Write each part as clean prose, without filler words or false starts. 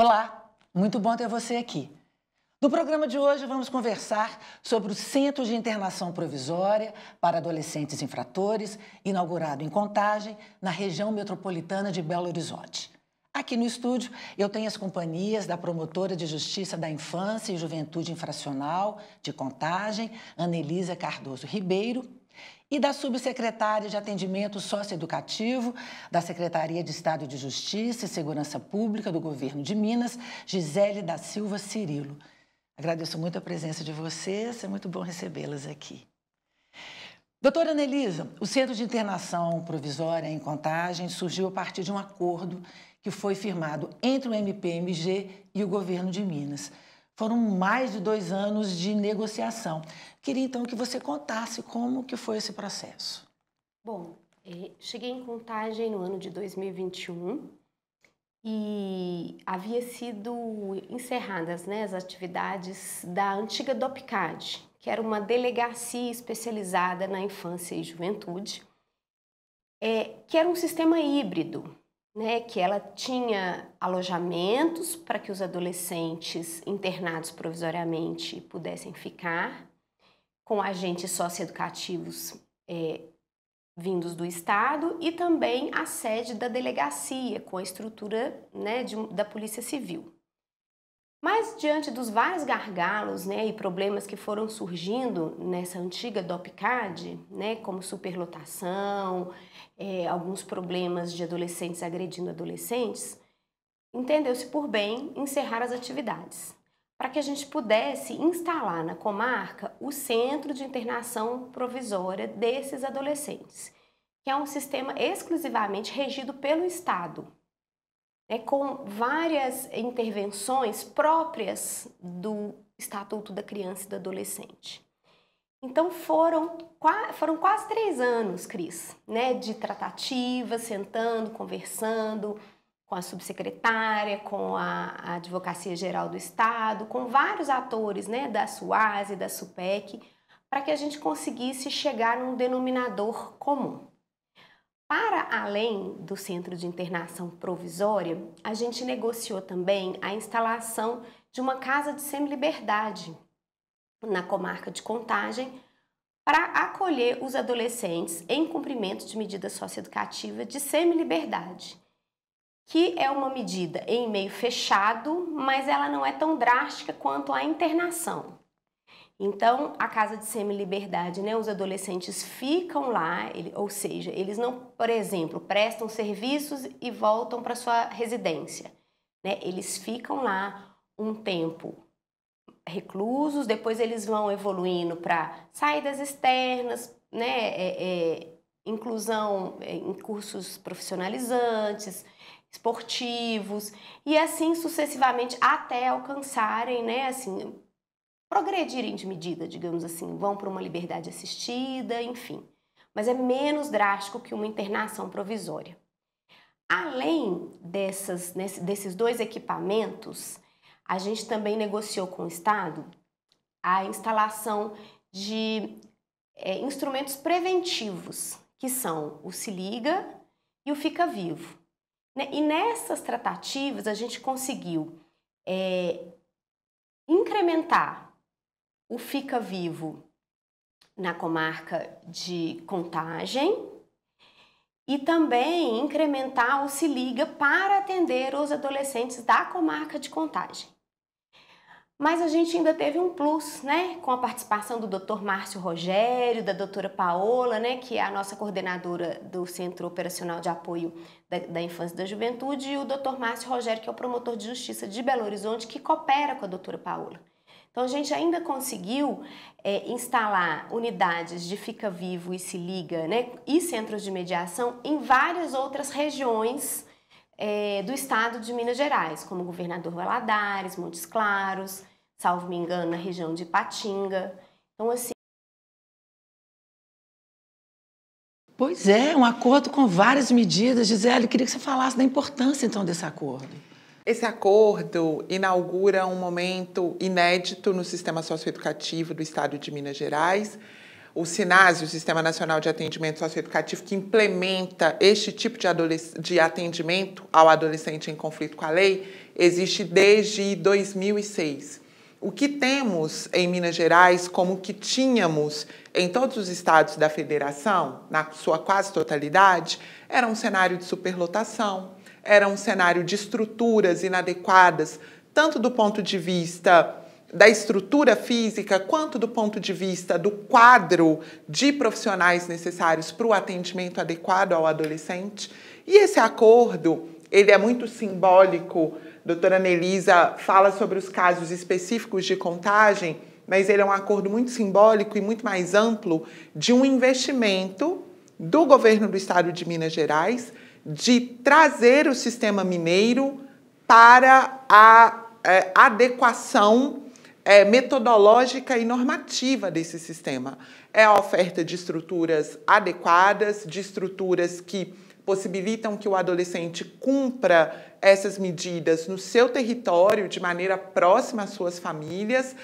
Olá, muito bom ter você aqui. No programa de hoje vamos conversar sobre o Centro de Internação Provisória para Adolescentes Infratores, inaugurado em Contagem, na região metropolitana de Belo Horizonte. Aqui no estúdio eu tenho as companhias da promotora de Justiça da Infância e Juventude Infracional de Contagem, Anelisa Cardoso Ribeiro, e da subsecretária de Atendimento Socioeducativo da Secretaria de Estado de Justiça e Segurança Pública do Governo de Minas, Gisele da Silva Cirilo. Agradeço muito a presença de vocês, é muito bom recebê-las aqui. Doutora Anelisa, o Centro de Internação Provisória em Contagem surgiu a partir de um acordo que foi firmado entre o MPMG e o Governo de Minas. Foram mais de 2 anos de negociação. Queria, então, que você contasse como que foi esse processo. Bom, cheguei em Contagem no ano de 2021 e havia sido encerradas, as atividades da antiga DOPCAD, que era uma delegacia especializada na infância e juventude, que era um sistema híbrido, que ela tinha alojamentos para que os adolescentes internados provisoriamente pudessem ficar, com agentes socioeducativos vindos do Estado e também a sede da delegacia, com a estrutura da Polícia Civil. Mas, diante dos vários gargalos e problemas que foram surgindo nessa antiga DOPCAD, como superlotação, alguns problemas de adolescentes agredindo adolescentes, entendeu-se por bem encerrar as atividades, para que a gente pudesse instalar na comarca o Centro de Internação Provisória desses adolescentes, que é um sistema exclusivamente regido pelo Estado, com várias intervenções próprias do Estatuto da Criança e do Adolescente. Então foram quase 3 anos, Cris, de tratativas, sentando, conversando com a subsecretária, com a Advocacia Geral do Estado, com vários atores da SUASE, da SUPEC, para que a gente conseguisse chegar num denominador comum. Para além do Centro de Internação Provisória, a gente negociou também a instalação de uma casa de semiliberdade na comarca de Contagem para acolher os adolescentes em cumprimento de medida socioeducativa de semiliberdade, que é uma medida em meio fechado, mas ela não é tão drástica quanto a internação. Então, a casa de semiliberdade, os adolescentes ficam lá, ou seja, eles não, por exemplo, prestam serviços e voltam para sua residência. Eles ficam lá um tempo reclusos, depois eles vão evoluindo para saídas externas, inclusão em cursos profissionalizantes, esportivos e assim sucessivamente até alcançarem, progredirem de medida, digamos assim, vão para uma liberdade assistida, enfim. Mas é menos drástico que uma internação provisória. Além desses 2 equipamentos, a gente também negociou com o Estado a instalação de instrumentos preventivos, que são o Se Liga e o Fica Vivo. E nessas tratativas a gente conseguiu incrementar o Fica Vivo na comarca de Contagem e também incrementar o Se Liga para atender os adolescentes da comarca de Contagem. Mas a gente ainda teve um plus, com a participação do Dr. Márcio Rogério, da doutora Paola, que é a nossa coordenadora do Centro Operacional de Apoio da Infância e da Juventude, e o Dr. Márcio Rogério, que é o promotor de Justiça de Belo Horizonte, que coopera com a doutora Paola. Então, a gente ainda conseguiu instalar unidades de Fica Vivo e Se Liga, e centros de mediação em várias outras regiões do estado de Minas Gerais, como Governador Valadares, Montes Claros, salvo me engano, na região de Ipatinga. Então, assim... Pois é, um acordo com várias medidas. Gisele, queria que você falasse da importância, então, desse acordo. Esse acordo inaugura um momento inédito no sistema socioeducativo do Estado de Minas Gerais. O SINASE, o Sistema Nacional de Atendimento Socioeducativo, que implementa este tipo de atendimento ao adolescente em conflito com a lei, existe desde 2006. O que temos em Minas Gerais, como que tínhamos em todos os estados da federação, na sua quase totalidade, era um cenário de superlotação, era um cenário de estruturas inadequadas, tanto do ponto de vista da estrutura física, quanto do ponto de vista do quadro de profissionais necessários para o atendimento adequado ao adolescente. E esse acordo, ele é muito simbólico. A doutora Nelisa fala sobre os casos específicos de Contagem, mas ele é um acordo muito simbólico e muito mais amplo de um investimento do governo do estado de Minas Gerais de trazer o sistema mineiro para a adequação metodológica e normativa desse sistema. É a oferta de estruturas adequadas, de estruturas que possibilitam que o adolescente cumpra essas medidas no seu território, de maneira próxima às suas famílias,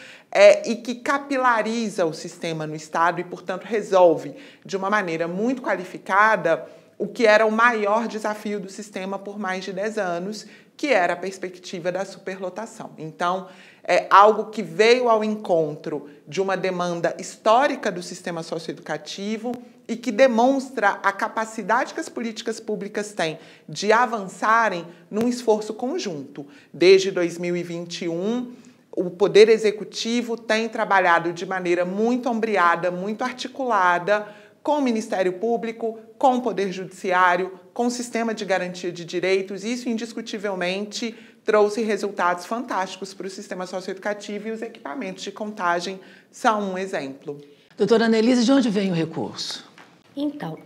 e que capilariza o sistema no estado e, portanto, resolve de uma maneira muito qualificada o que era o maior desafio do sistema por mais de 10 anos, que era a perspectiva da superlotação. Então, é algo que veio ao encontro de uma demanda histórica do sistema socioeducativo e que demonstra a capacidade que as políticas públicas têm de avançarem num esforço conjunto. Desde 2021, o Poder Executivo tem trabalhado de maneira muito ombreada, muito articulada, com o Ministério Público, com o Poder Judiciário, com o Sistema de Garantia de Direitos. Isso, indiscutivelmente, trouxe resultados fantásticos para o sistema socioeducativo e os equipamentos de Contagem são um exemplo. Doutora Nelisa, de onde vem o recurso? Então,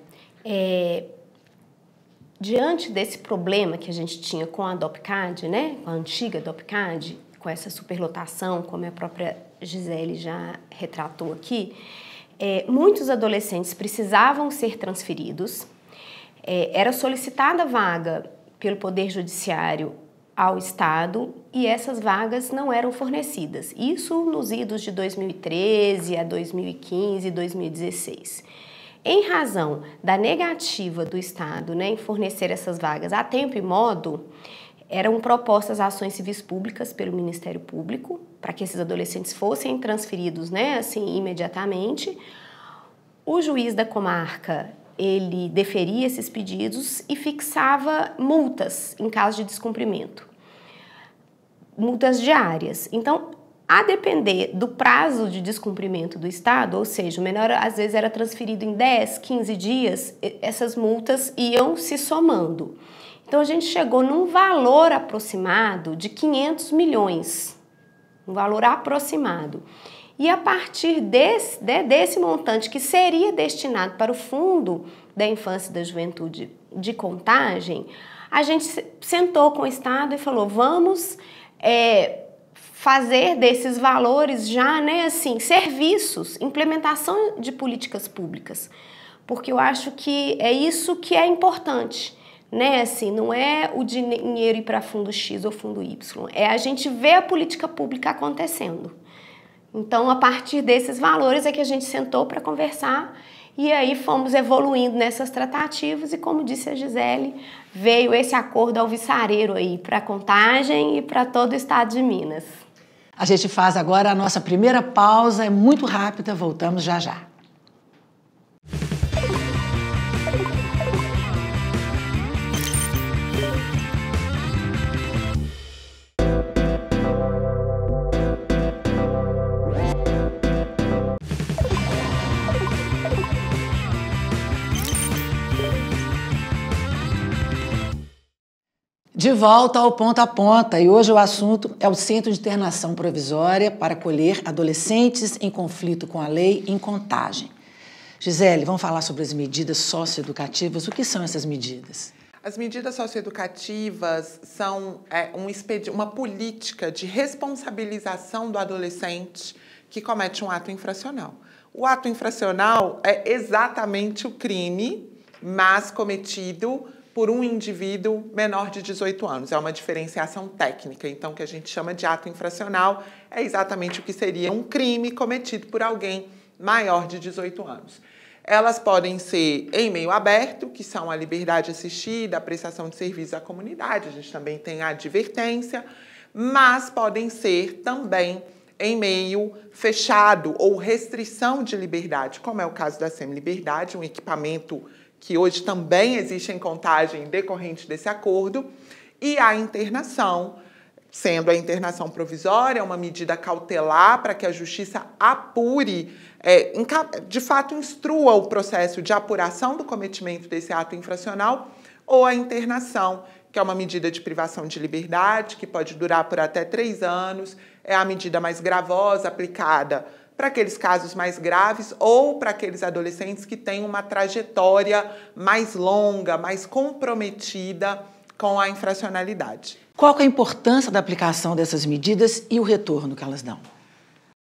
diante desse problema que a gente tinha com a DOPCAD, né, com a antiga DOPCAD, com essa superlotação, como a própria Gisele já retratou aqui, muitos adolescentes precisavam ser transferidos, era solicitada vaga pelo Poder Judiciário ao Estado e essas vagas não eram fornecidas. Isso nos idos de 2013 a 2015 e 2016. Em razão da negativa do Estado, né, em fornecer essas vagas a tempo e modo, eram propostas ações civis públicas pelo Ministério Público para que esses adolescentes fossem transferidos, né, assim, imediatamente. O juiz da comarca, ele deferia esses pedidos e fixava multas em caso de descumprimento. Multas diárias. Então, a depender do prazo de descumprimento do Estado, ou seja, o menor às vezes era transferido em 10, 15 dias, essas multas iam se somando. Então, a gente chegou num valor aproximado de 500 milhões, um valor aproximado. E a partir desse montante que seria destinado para o Fundo da Infância e da Juventude de Contagem, a gente sentou com o Estado e falou, vamos fazer desses valores já, né, assim, serviços, implementação de políticas públicas, porque eu acho que é isso que é importante, né, assim, não é o dinheiro ir para fundo X ou fundo Y, é a gente ver a política pública acontecendo. Então, a partir desses valores é que a gente sentou para conversar e aí fomos evoluindo nessas tratativas e, como disse a Gisele, veio esse acordo alvissareiro aí para Contagem e para todo o estado de Minas. A gente faz agora a nossa primeira pausa, é muito rápida, voltamos já já. De volta ao Ponta a Ponta, e hoje o assunto é o Centro de Internação Provisória para acolher adolescentes em conflito com a lei em Contagem. Gisele, vamos falar sobre as medidas socioeducativas. O que são essas medidas? As medidas socioeducativas são uma política de responsabilização do adolescente que comete um ato infracional. O ato infracional é exatamente o crime, mas cometido por um indivíduo menor de 18 anos. É uma diferenciação técnica. Então, o que a gente chama de ato infracional é exatamente o que seria um crime cometido por alguém maior de 18 anos. Elas podem ser em meio aberto, que são a liberdade assistida, a prestação de serviço à comunidade, a gente também tem a advertência, mas podem ser também em meio fechado ou restrição de liberdade, como é o caso da Semiliberdade, um equipamento que hoje também existe em Contagem decorrente desse acordo, e a internação, sendo a internação provisória uma medida cautelar para que a Justiça apure, de fato instrua o processo de apuração do cometimento desse ato infracional, ou a internação, que é uma medida de privação de liberdade, que pode durar por até 3 anos, é a medida mais gravosa aplicada para aqueles casos mais graves ou para aqueles adolescentes que têm uma trajetória mais longa, mais comprometida com a infracionalidade. Qual que é a importância da aplicação dessas medidas e o retorno que elas dão?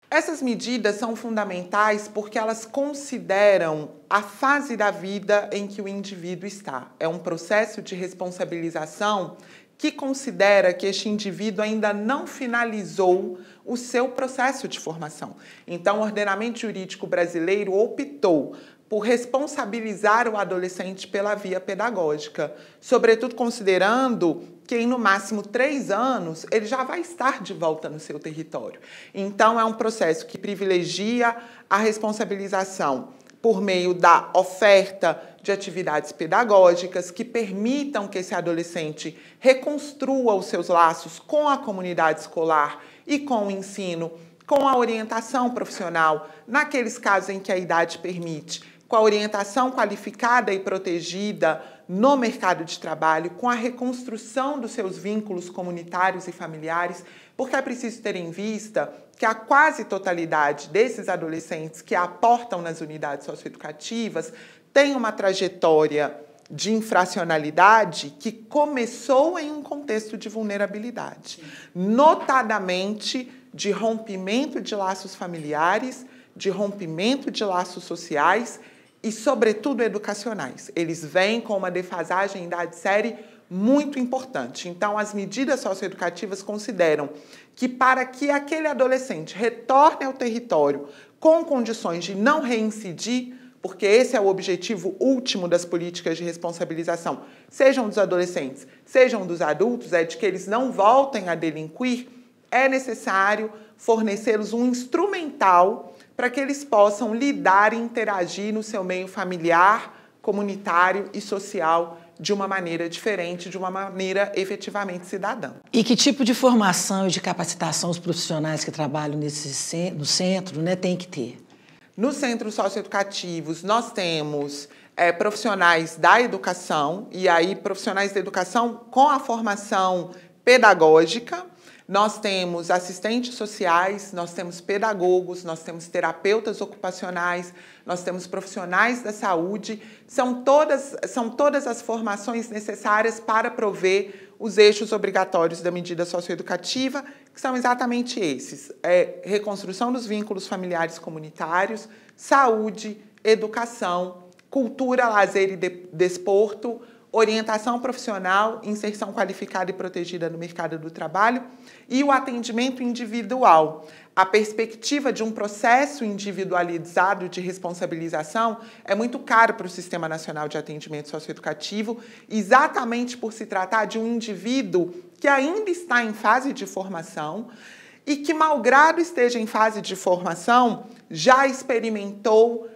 Essas medidas são fundamentais porque elas consideram a fase da vida em que o indivíduo está. É um processo de responsabilização que considera que este indivíduo ainda não finalizou o seu processo de formação. Então, o ordenamento jurídico brasileiro optou por responsabilizar o adolescente pela via pedagógica, sobretudo considerando que em no máximo 3 anos ele já vai estar de volta no seu território. Então, é um processo que privilegia a responsabilização por meio da oferta de atividades pedagógicas que permitam que esse adolescente reconstrua os seus laços com a comunidade escolar e com o ensino, com a orientação profissional, naqueles casos em que a idade permite, com a orientação qualificada e protegida no mercado de trabalho, com a reconstrução dos seus vínculos comunitários e familiares, porque é preciso ter em vista que a quase totalidade desses adolescentes que aportam nas unidades socioeducativas tem uma trajetória de infracionalidade que começou em um contexto de vulnerabilidade, notadamente de rompimento de laços familiares, de rompimento de laços sociais e, sobretudo, educacionais. Eles vêm com uma defasagem em idade série muito importante. Então, as medidas socioeducativas consideram que para que aquele adolescente retorne ao território com condições de não reincidir, porque esse é o objetivo último das políticas de responsabilização, sejam dos adolescentes, sejam dos adultos, é de que eles não voltem a delinquir, é necessário fornecê-los um instrumental para que eles possam lidar e interagir no seu meio familiar, comunitário e social de uma maneira diferente, de uma maneira efetivamente cidadã. E que tipo de formação e de capacitação os profissionais que trabalham no centro, né, têm que ter? Nos centros socioeducativos, nós temos profissionais da educação, e aí profissionais da educação com a formação pedagógica. Nós temos assistentes sociais, nós temos pedagogos, nós temos terapeutas ocupacionais, nós temos profissionais da saúde. São todas as formações necessárias para prover os eixos obrigatórios da medida socioeducativa, que são exatamente esses: reconstrução dos vínculos familiares comunitários, saúde, educação, cultura, lazer e desporto, orientação profissional, inserção qualificada e protegida no mercado do trabalho e o atendimento individual. A perspectiva de um processo individualizado de responsabilização é muito caro para o Sistema Nacional de Atendimento Socioeducativo, exatamente por se tratar de um indivíduo que ainda está em fase de formação e que, malgrado esteja em fase de formação, já experimentou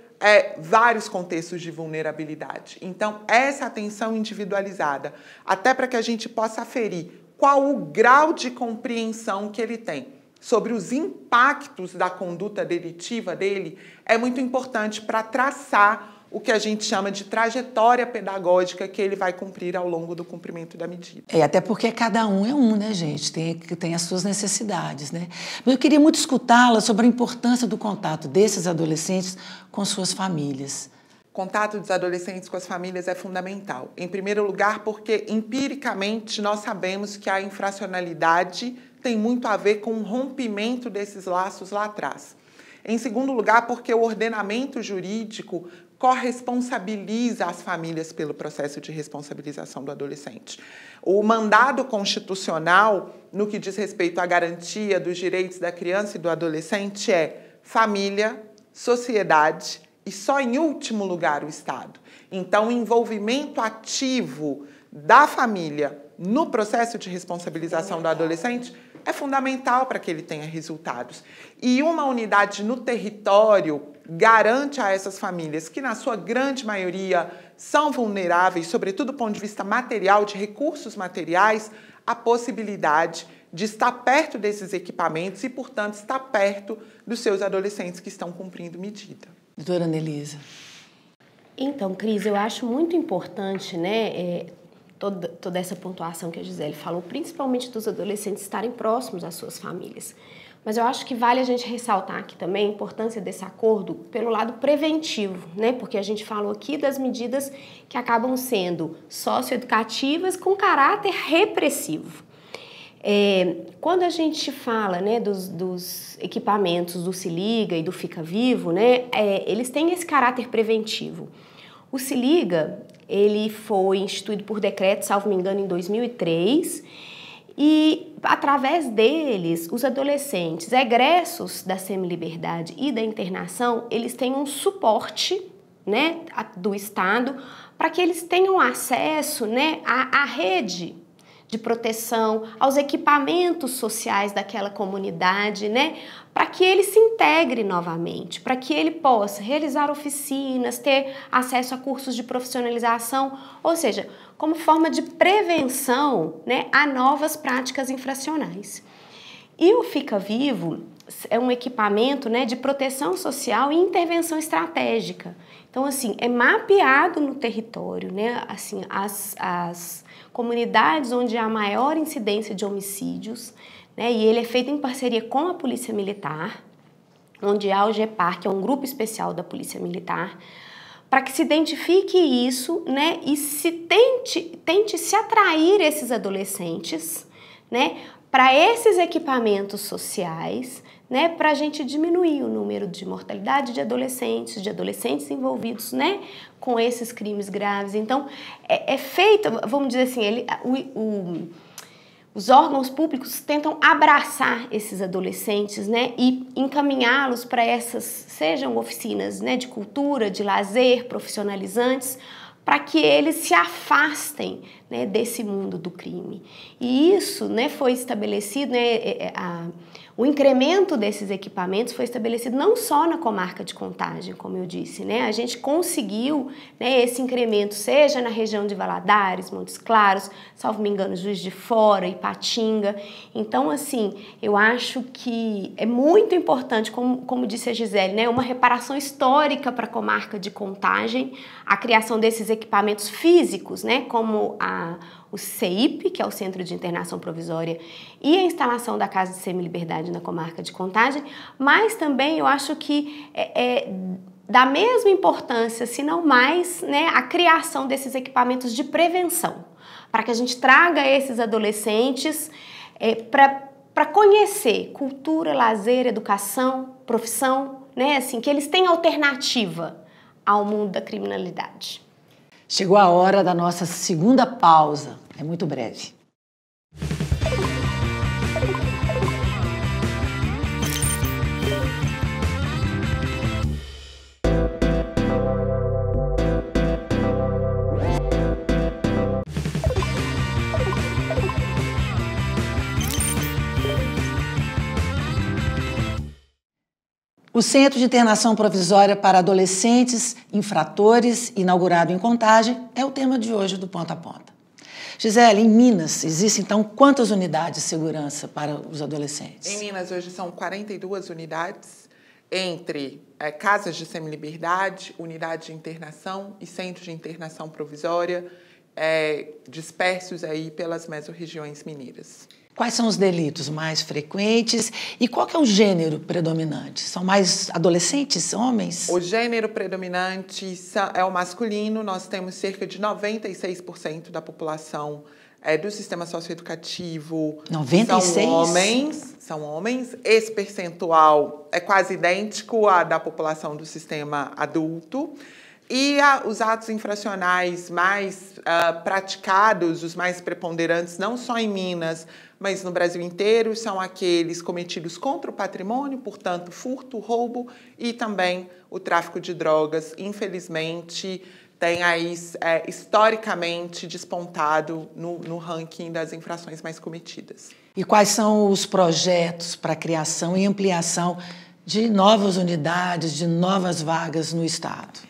vários contextos de vulnerabilidade. Então, essa atenção individualizada, até para que a gente possa aferir qual o grau de compreensão que ele tem sobre os impactos da conduta delitiva dele, é muito importante para traçar o que a gente chama de trajetória pedagógica que ele vai cumprir ao longo do cumprimento da medida. Até porque cada um é um, né, gente? Tem as suas necessidades, né? Mas eu queria muito escutá-la sobre a importância do contato desses adolescentes com suas famílias. O contato dos adolescentes com as famílias é fundamental. Em primeiro lugar, porque empiricamente nós sabemos que a infracionalidade tem muito a ver com o rompimento desses laços lá atrás. Em segundo lugar, porque o ordenamento jurídico corresponsabiliza as famílias pelo processo de responsabilização do adolescente. O mandado constitucional, no que diz respeito à garantia dos direitos da criança e do adolescente, é família, sociedade e só em último lugar o Estado. Então, o envolvimento ativo da família no processo de responsabilização do adolescente é fundamental para que ele tenha resultados. E uma unidade no território garante a essas famílias, que na sua grande maioria são vulneráveis, sobretudo do ponto de vista material, de recursos materiais, a possibilidade de estar perto desses equipamentos e, portanto, estar perto dos seus adolescentes que estão cumprindo medida. Doutora Anelisa. Então, Cris, eu acho muito importante, né, toda essa pontuação que a Gisele falou, principalmente dos adolescentes estarem próximos às suas famílias. Mas eu acho que vale a gente ressaltar aqui também a importância desse acordo pelo lado preventivo, né? Porque a gente falou aqui das medidas que acabam sendo socioeducativas com caráter repressivo. Quando a gente fala, né, dos equipamentos do Se Liga e do Fica Vivo, né, eles têm esse caráter preventivo. O Se Liga, ele foi instituído por decreto, salvo me engano, em 2003, e através deles, os adolescentes egressos da semiliberdade e da internação, eles têm um suporte, né, do Estado para que eles tenham acesso, né, à rede de proteção, aos equipamentos sociais daquela comunidade, né, para que ele se integre novamente, para que ele possa realizar oficinas, ter acesso a cursos de profissionalização, ou seja, como forma de prevenção, né, a novas práticas infracionais. E o Fica Vivo é um equipamento, né, de proteção social e intervenção estratégica. Então, assim, é mapeado no território, né, assim, as comunidades onde há maior incidência de homicídios, né, e ele é feito em parceria com a Polícia Militar, onde há o GEPAR, que é um grupo especial da Polícia Militar, para que se identifique isso, né, e se tente se atrair esses adolescentes, né, para esses equipamentos sociais, né, para a gente diminuir o número de mortalidade de adolescentes envolvidos, né, com esses crimes graves. Então, é feito, vamos dizer assim, os órgãos públicos tentam abraçar esses adolescentes, né, e encaminhá-los para essas, sejam oficinas, né, de cultura, de lazer, profissionalizantes, para que eles se afastem, né, desse mundo do crime. E isso, né, foi estabelecido, né, o incremento desses equipamentos foi estabelecido não só na comarca de Contagem, como eu disse, né? A gente conseguiu, né, esse incremento, seja na região de Valadares, Montes Claros, salvo me engano, Juiz de Fora, Ipatinga. Então, assim, eu acho que é muito importante, como disse a Gisele, né, uma reparação histórica para a comarca de Contagem, a criação desses equipamentos físicos, né, como o CEIP, que é o Centro de Internação Provisória, e a instalação da Casa de Semiliberdade na comarca de Contagem, mas também eu acho que da mesma importância, se não mais, né, a criação desses equipamentos de prevenção, para que a gente traga esses adolescentes para conhecer cultura, lazer, educação, profissão, né, assim, que eles têm alternativa ao mundo da criminalidade. Chegou a hora da nossa segunda pausa. É muito breve. O Centro de Internação Provisória para Adolescentes Infratores, inaugurado em Contagem, é o tema de hoje do Ponta a Ponta. Gisele, em Minas, existem, então, quantas unidades de segurança para os adolescentes? Em Minas, hoje, são 42 unidades, entre casas de semiliberdade, unidade de internação e centro de internação provisória, dispersos aí pelas mesorregiões mineiras. Quais são os delitos mais frequentes e qual que é o gênero predominante? São mais adolescentes, homens? O gênero predominante é o masculino. Nós temos cerca de 96% da população do sistema socioeducativo. 96%? São homens. Esse percentual é quase idêntico à da população do sistema adulto. E os atos infracionais mais praticados, os mais preponderantes, não só em Minas, mas no Brasil inteiro, são aqueles cometidos contra o patrimônio, portanto, furto, roubo e também o tráfico de drogas. Infelizmente, tem aí historicamente despontado no ranking das infrações mais cometidas. E quais são os projetos para a criação e ampliação de novas unidades, de novas vagas no Estado?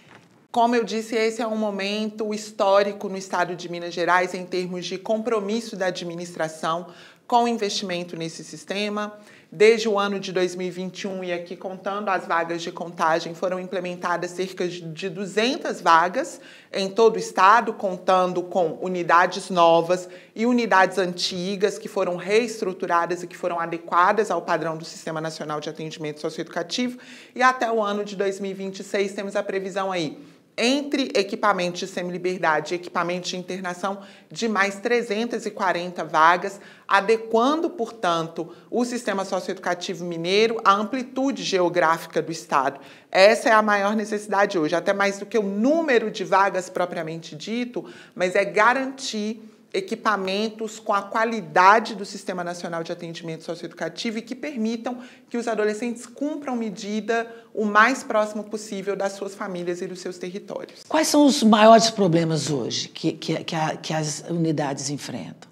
Como eu disse, esse é um momento histórico no Estado de Minas Gerais em termos de compromisso da administração com o investimento nesse sistema. Desde o ano de 2021, e aqui contando as vagas de contagem, foram implementadas cerca de 200 vagas em todo o estado, contando com unidades novas e unidades antigas que foram reestruturadas e que foram adequadas ao padrão do Sistema Nacional de Atendimento Socioeducativo. E até o ano de 2026 temos a previsão aí, entre equipamentos de semiliberdade e equipamentos de internação, de mais 340 vagas, adequando, portanto, o sistema socioeducativo mineiro à amplitude geográfica do Estado. Essa é a maior necessidade hoje, até mais do que o número de vagas propriamente dito, mas é garantir equipamentos com a qualidade do Sistema Nacional de Atendimento Socioeducativo e que permitam que os adolescentes cumpram medida o mais próximo possível das suas famílias e dos seus territórios. Quais são os maiores problemas hoje que as unidades enfrentam?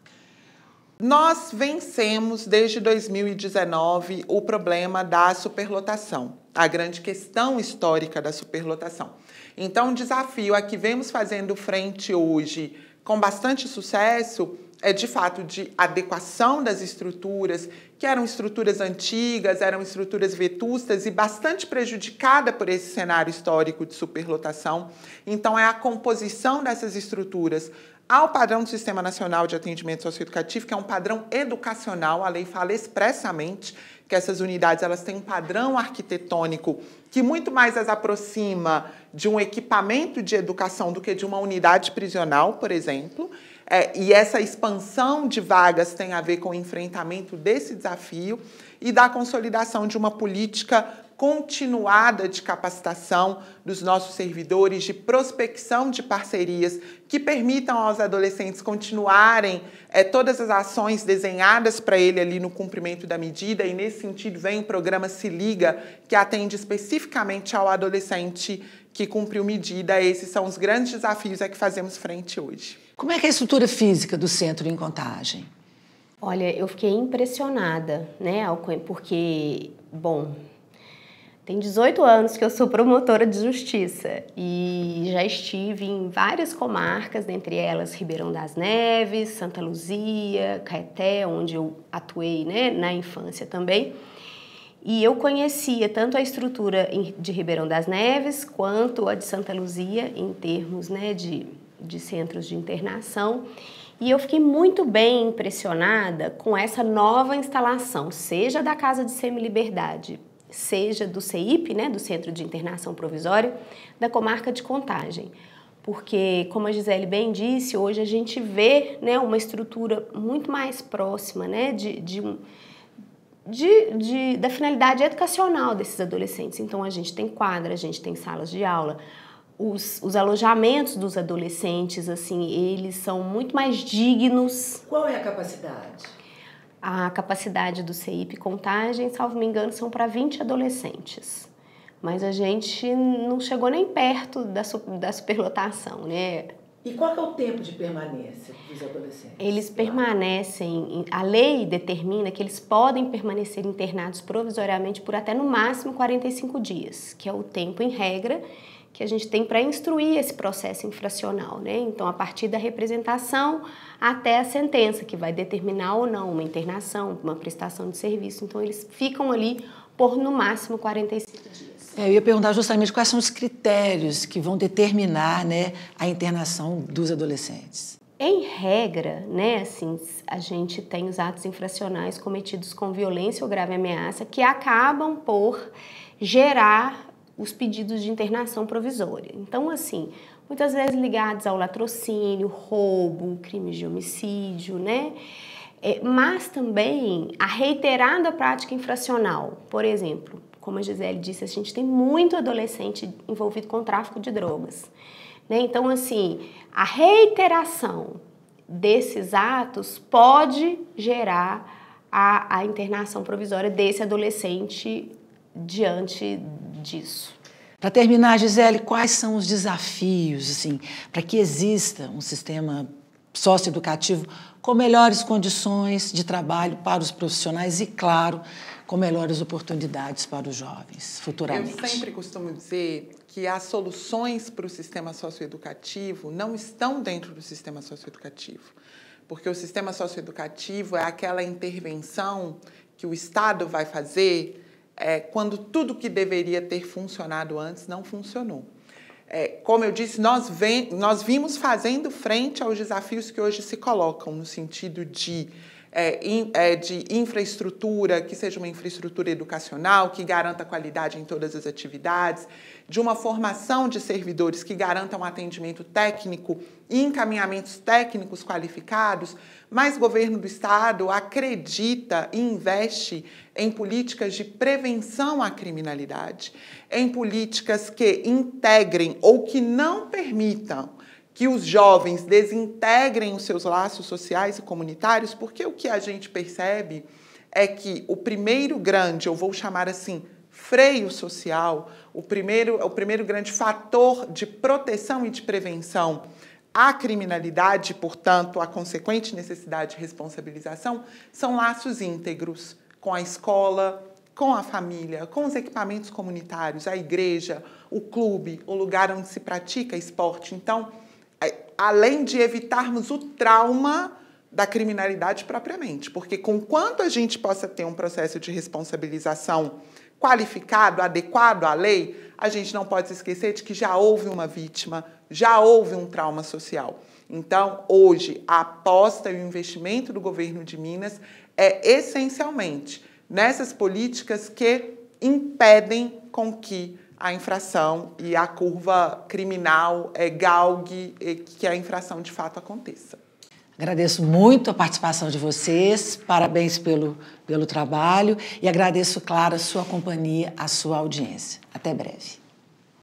Nós vencemos, desde 2019, o problema da superlotação, a grande questão histórica da superlotação. Então, o desafio a que vemos fazendo frente hoje com bastante sucesso é, de fato, de adequação das estruturas, que eram estruturas antigas, eram estruturas vetustas e bastante prejudicada por esse cenário histórico de superlotação. Então, é a composição dessas estruturas ao padrão do Sistema Nacional de Atendimento Socioeducativo, que é um padrão educacional. A lei fala expressamente que essas unidades elas têm um padrão arquitetônico que muito mais as aproxima de um equipamento de educação do que de uma unidade prisional, por exemplo. E essa expansão de vagas tem a ver com o enfrentamento desse desafio e da consolidação de uma política continuada de capacitação dos nossos servidores, de prospecção de parcerias que permitam aos adolescentes continuarem todas as ações desenhadas para ele ali no cumprimento da medida, e nesse sentido vem o programa Se Liga, que atende especificamente ao adolescente que cumpriu medida. Esses são os grandes desafios a que fazemos frente hoje. Como é que é a estrutura física do Centro em Contagem? Olha, eu fiquei impressionada, né, porque, bom, tem 18 anos que eu sou promotora de justiça e já estive em várias comarcas, dentre elas Ribeirão das Neves, Santa Luzia, Caeté, onde eu atuei, né, na infância também. E eu conhecia tanto a estrutura de Ribeirão das Neves quanto a de Santa Luzia, em termos, né, de centros de internação. E eu fiquei muito bem impressionada com essa nova instalação, seja da Casa de Semiliberdade, seja do CEIP, né, do Centro de Internação Provisória, da comarca de Contagem. Porque, como a Gisele bem disse, hoje a gente vê, né, uma estrutura muito mais próxima, né, da finalidade educacional desses adolescentes. Então, a gente tem quadra, a gente tem salas de aula. Os alojamentos dos adolescentes, assim, eles são muito mais dignos. Qual é a capacidade? A capacidade do CEIP Contagem, salvo me engano, são para 20 adolescentes. Mas a gente não chegou nem perto da superlotação, né? E qual é o tempo de permanência dos adolescentes? Eles permanecem, a lei determina que eles podem permanecer internados provisoriamente por até no máximo 45 dias, que é o tempo em regra que a gente tem para instruir esse processo infracional, né? Então, a partir da representação até a sentença, que vai determinar ou não uma internação, uma prestação de serviço. Então, eles ficam ali por, no máximo, 45 dias. Eu ia perguntar justamente quais são os critérios que vão determinar, né, a internação dos adolescentes. Em regra, né, assim, a gente tem os atos infracionais cometidos com violência ou grave ameaça que acabam por gerar os pedidos de internação provisória. Então, assim, muitas vezes ligados ao latrocínio, roubo, crimes de homicídio, né? Mas também a reiterada prática infracional, por exemplo, como a Gisele disse, a gente tem muito adolescente envolvido com tráfico de drogas, né? Então, assim, a reiteração desses atos pode gerar a internação provisória desse adolescente diante disso. Para terminar, Gisele, quais são os desafios, assim, para que exista um sistema socioeducativo com melhores condições de trabalho para os profissionais e, claro, com melhores oportunidades para os jovens futuramente? Eu sempre costumo dizer que as soluções para o sistema socioeducativo não estão dentro do sistema socioeducativo, porque o sistema socioeducativo é aquela intervenção que o Estado vai fazer quando tudo que deveria ter funcionado antes não funcionou. Como eu disse, nós vimos fazendo frente aos desafios que hoje se colocam, no sentido de infraestrutura, que seja uma infraestrutura educacional, que garanta qualidade em todas as atividades, de uma formação de servidores que garantam atendimento técnico e encaminhamentos técnicos qualificados, mas o governo do Estado acredita e investe em políticas de prevenção à criminalidade, em políticas que integrem ou que não permitam que os jovens desintegrem os seus laços sociais e comunitários, porque o que a gente percebe é que o primeiro grande, eu vou chamar assim, freio social, o primeiro grande fator de proteção e de prevenção à criminalidade, portanto, a consequente necessidade de responsabilização, são laços íntegros com a escola, com a família, com os equipamentos comunitários, a igreja, o clube, o lugar onde se pratica esporte. Então, além de evitarmos o trauma da criminalidade propriamente, porque conquanto a gente possa ter um processo de responsabilização qualificado, adequado à lei, a gente não pode se esquecer de que já houve uma vítima, já houve um trauma social. Então, hoje, a aposta e o investimento do governo de Minas é essencialmente nessas políticas que impedem com que a infração e a curva criminal galgue, que a infração de fato aconteça. Agradeço muito a participação de vocês, parabéns pelo trabalho e agradeço, claro, a sua companhia, a sua audiência. Até breve.